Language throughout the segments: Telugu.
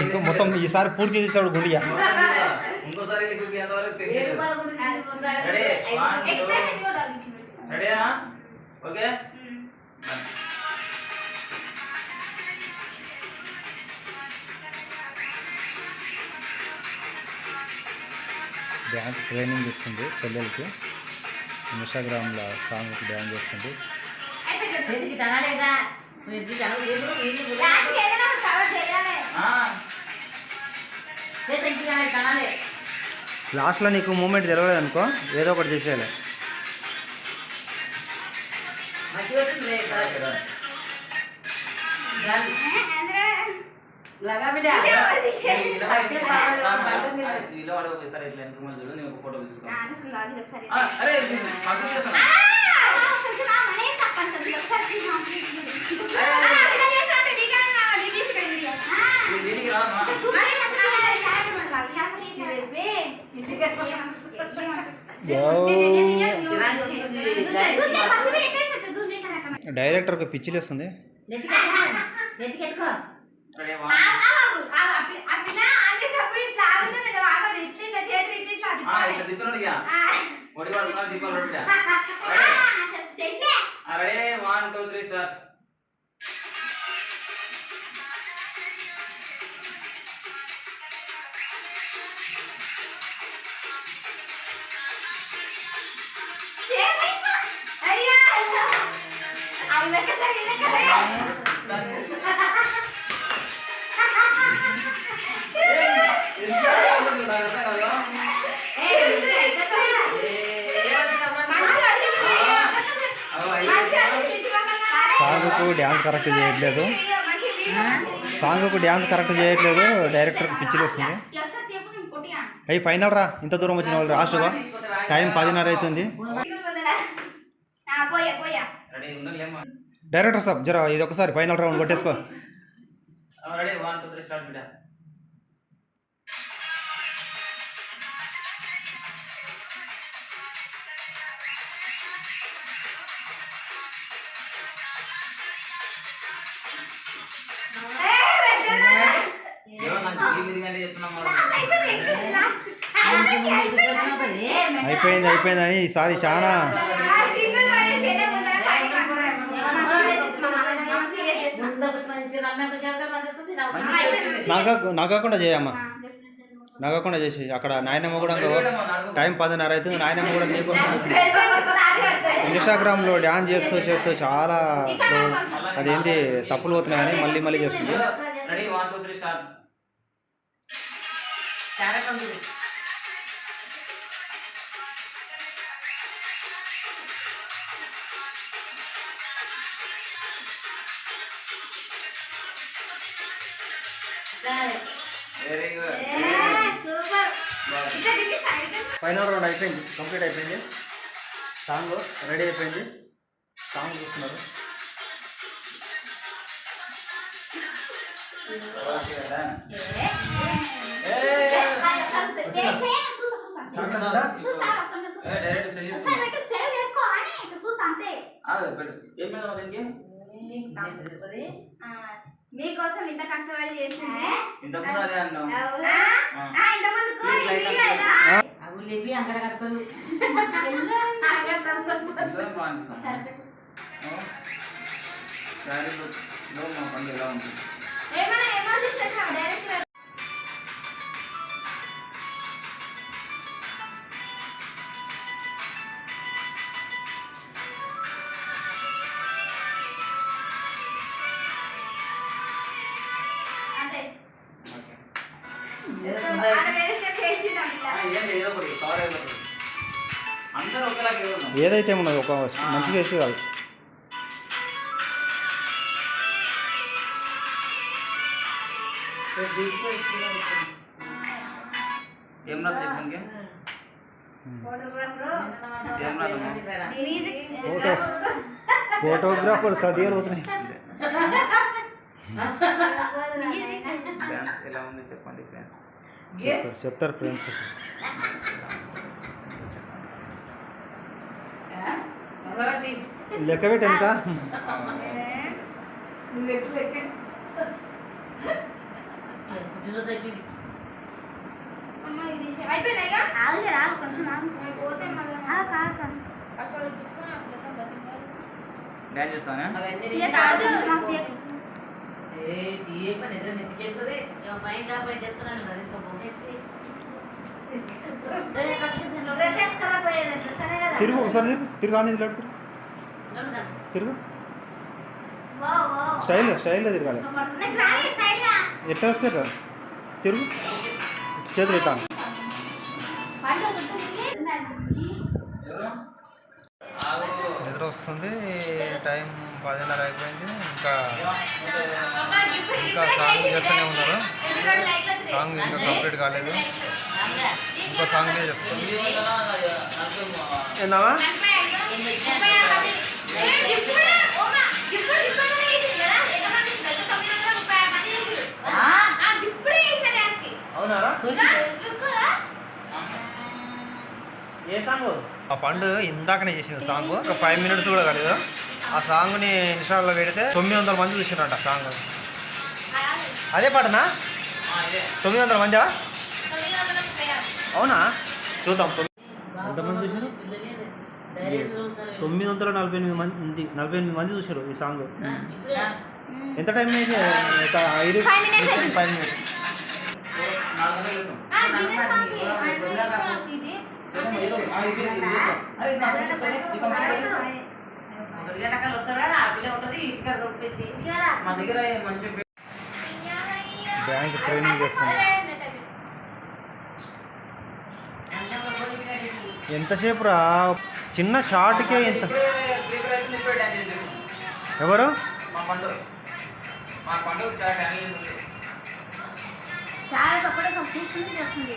ఇంకా మొత్తం ఈసారి పూర్తి చేసాడు గుండియా. డ్యాన్స్ ట్రైనింగ్ ఇస్తుంది పిల్లలకి. ఇన్స్టాగ్రామ్లో సాంగ్కి డ్యాన్స్ చేస్తుంది. లాస్ట్లో నీకు మూమెంట్ తెలియలేదు అనుకో, ఏదో ఒకటి చేసేయాలి. డైరెక్టర్కి పిచ్చిలేస్తుంది. సాంగ్కు డ్యాన్స్ కరెక్ట్ చేయట్లేదు, డైరెక్టర్కి పిచ్చిలేస్తుంది. అయ్యి ఫైనల్ రా, ఇంత దూరం వచ్చిన వాళ్ళు రాష్ట్రగా. టైం 10:30 అవుతుంది. డైరెక్టర్ సాబ్ జరా ఇది ఒకసారి ఫైనల్ రౌండ్ కొట్టేసుకో. అయిపోయిందని ఈసారి చాలా నాగకుండా చేయమ్మా, నాగకుండా చేసి. అక్కడ నాయనమ్మ కూడా టైం 10:30 అవుతుంది. నాయనమ్మ కూడా నీకోసం ఇన్స్టాగ్రామ్లో డ్యాన్స్ చేస్తూ చాలా అదేంటి తప్పులు అవుతున్నాయని మళ్ళీ చేస్తుంది. ఫైనల్ రౌండ్ అయిపోయింది, కంప్లీట్ అయిపోయింది. సాంగ్ రెడీ అయిపోయింది. సాంగ్ చూస్తున్నారు. మీకోసం ఇంత కష్టపడి చేసింది. ఏదైతే ఉన్నది ఒక మంచి చేసి కాదు. ఫోటోగ్రాఫర్ సడియాలు అవుతున్నాయి. ఎలా ఉంది చెప్పండి ఫ్రెండ్స్. చెప్తారు ఫ్రెండ్స్. లెక్క పెట్టి ఎంత అమ్మ ఇది అయిపోయినాయి ఇక ఆగుతే రాదు కొంచెం ఆగు. పోతే మళ్ళీ కాక కష్టాలు ఇప్పించుకొని అట్లా బతిమాలి. డాన్స్ చేస్తానే తీయ కాదు మాకు తీయ డ్రెస్ వేసుకురా పోయేది సరే కదా తిరుగు ఒకసారి తిరుగు అనేది తిరుగు స్టైల్లో తిరగాలి నాకు రాని స్టైల్ గా ఎట్లా వస్తారు తిరుగు చేతులు ఇట్లా పండు చుట్టూ నిద్ర వస్తుంది టైం 10:30 అయిపోయింది ఇంకా సాంగ్ చేస్తూనే ఉన్నారు సాంగ్ ఇంకా కంప్లీట్ కాలేదు ఇంకో సాంగ్ చేస్తాం ఏందామా అవునారా ఏ సాంగ్ ఆ పండు ఇందాకనే చేసింది సాంగ్ ఒక 5 minutes కూడా కాలేదు ఆ సాంగ్ని ఇన్స్టాల్లో పెడితే 900 మంది చూసినారంట ఆ సాంగ్ అదే పాటనా 900 మందా అవునా చూద్దాం ఎంతమంది చూసారు 948 మంది చూసారు ఈ సాంగ్ ఎంత టైం అయింది 5 minutes డ్యాన్స్ ట్రైనింగ్ చేస్తుంది ఎంతసేపు రా చిన్న షార్ట్కే ఎంత ఎవరు చాలా తక్కువ చూస్తుంది చేస్తుంది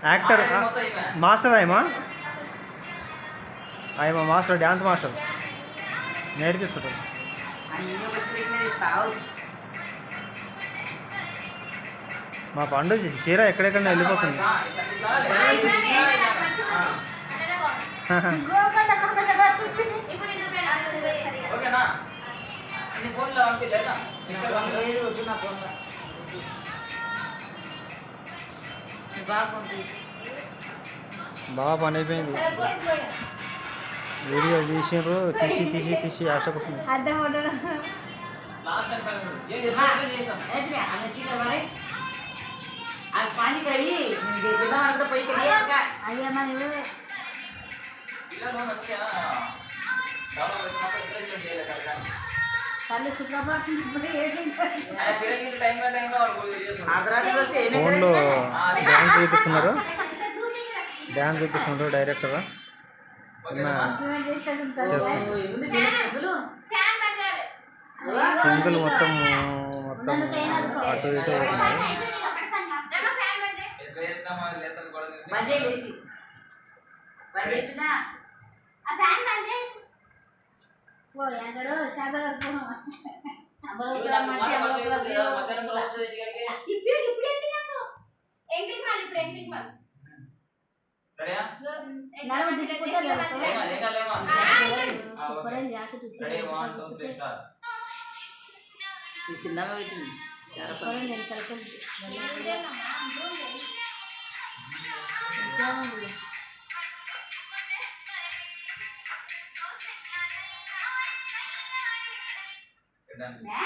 యాక్టర్ మాస్టర్ ఆయమా మాస్టర్ డ్యాన్స్ మాస్టర్ నేర్పిస్తారు మా పండు చీర ఎక్కడెక్కడ వెళ్ళిపోతుంది బాగా పని అయిపోయింది వీడియో తీసినారు తీసి ఆశకు వస్తుంది అర్థం అవుతుంది అయ్యా మన తల్లి శుక్రవారం ఫోన్లో డ్యాన్స్ చూపిస్తున్నారు డైరెక్టర్ సింగిల్ మొత్తం అటు ఇటు అవుతున్నాయి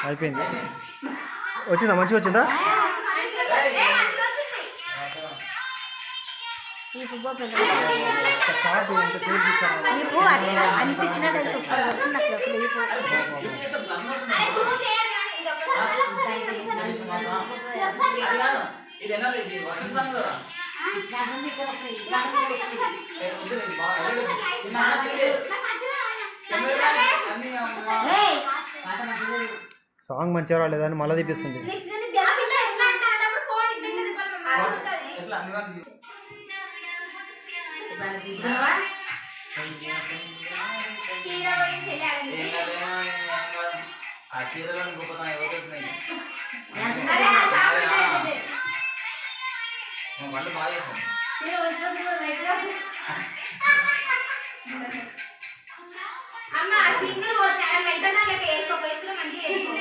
అయిపోయింది వచ్చిందా మంచిగా వచ్చిందా అనిపించినట్టు సాంగ్ మంచిగా రాలేదని మళ్ళీ తీపిస్తుంది అమ్మ సింగిల్ పోతే వెంటనే లెక్క వేసుకో వేసుకుని మంచిగా వేసుకో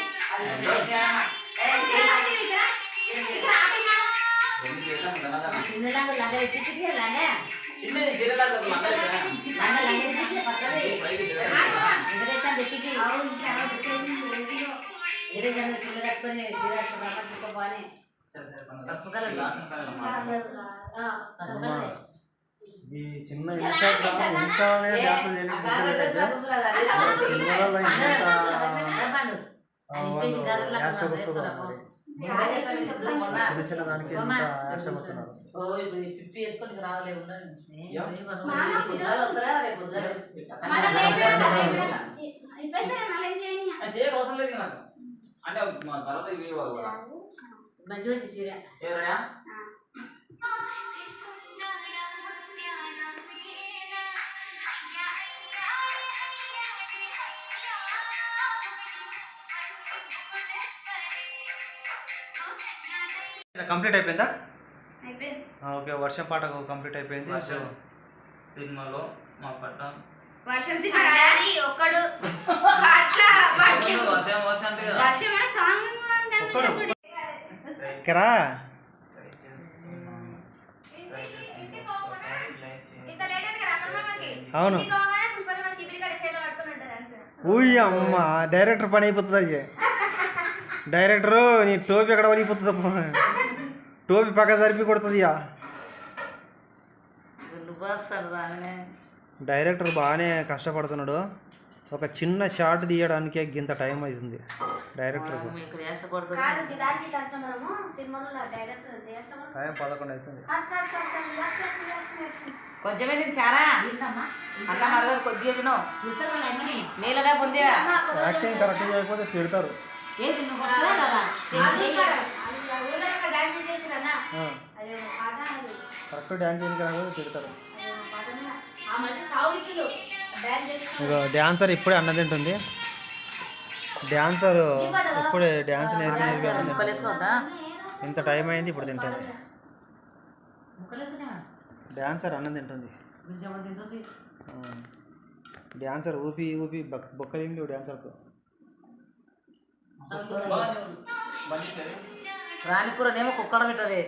చిన్నదాకా లంగా ఎత్తికి లంగా చిన్నది చీరలాగా ఈ చిన్న ఇన్స్టాగ్రామ్ ఇన్స్టాలోనే డ్యాన్సులు చేయడానికి సినిమాలలో యాక్షన్ వస్తుందో మరి చిన్న చిన్న దానికి ఎంత యాక్షన్ వస్తున్నారు. చేయక అవసరం లేదు నాకు అంటే మా తర్వాత మంచిగా వచ్చేసి ఎవరైనా కంప్లీట్ అయిపోయిందా? అయిపోయింది. ఓకే, వర్షం పాట కంప్లీట్ అయిపోయింది. వర్షం సినిమాలో మా పట్ల వర్షం సినిమా కాదు ఒక్కడు అట్లా వర్షం వర్షం అంటే కదా వర్షం అనే సాంగ్ ఒక్కడు ఎక్కరా ఇంత లేట్ అయింది కదా అసలు మామకి. అవును. ఇంటికి పోగానే పుష్పలమ్మ చీపిరి కట్ట చేతిలో పట్టుకొని ఉంటారు అంతే. ఊయి అమ్మ డైరెక్టర్ పని అయిపోతుంది. అది డైరెక్టరు నీ టోపీ ఎక్కడ పనిపోతుంది, టోపీ పక్క సరిపి కొడుతుంది. డైరెక్టర్ బాగానే కష్టపడుతున్నాడు. ఒక చిన్న షాట్ తీయడానికి ఇంత టైం అవుతుంది డైరెక్టర్కు. కాదు గిదానికి కట్టమనము సినిమాలో డైరెక్టర్ టైం 11 అవుతుంది. కొంచెమే తింటారా అలా మరగదు కొద్దిగా తిను నీళ్ళగా పొందే యాక్టింగ్ కరెక్ట్ చేయకపోతే తిడతారు. ఏం తిన్ను డాన్స్ చేసిరన్నా ఆ, అదే పాట అనేది కరెక్ట్ డ్యాన్స్ చేయడానికి రాకపోతే తిడతారు. ఆ మధ్య సాగు ఇచ్చిండు డాన్స్ చేసి ఇక డ్యాన్సర్ ఇప్పుడే అన్నం తింటుంది. డ్యాన్సర్ ఇప్పుడే డ్యాన్స్ నేర్పి ముక్కలేసుకోవద్దా ఇంత టైం అయింది ఇప్పుడు తింటుంది. ముక్కలేసుకునే డ్యాన్సర్ అన్నం తింటుంది. కొంచెం తింటుంది డ్యాన్సర్ ఊపి ఊపి బొక్కలిండి డ్యాన్సర్కు. మంచి సరే రాణికూరనేమో కుక్కర్ పెట్టలే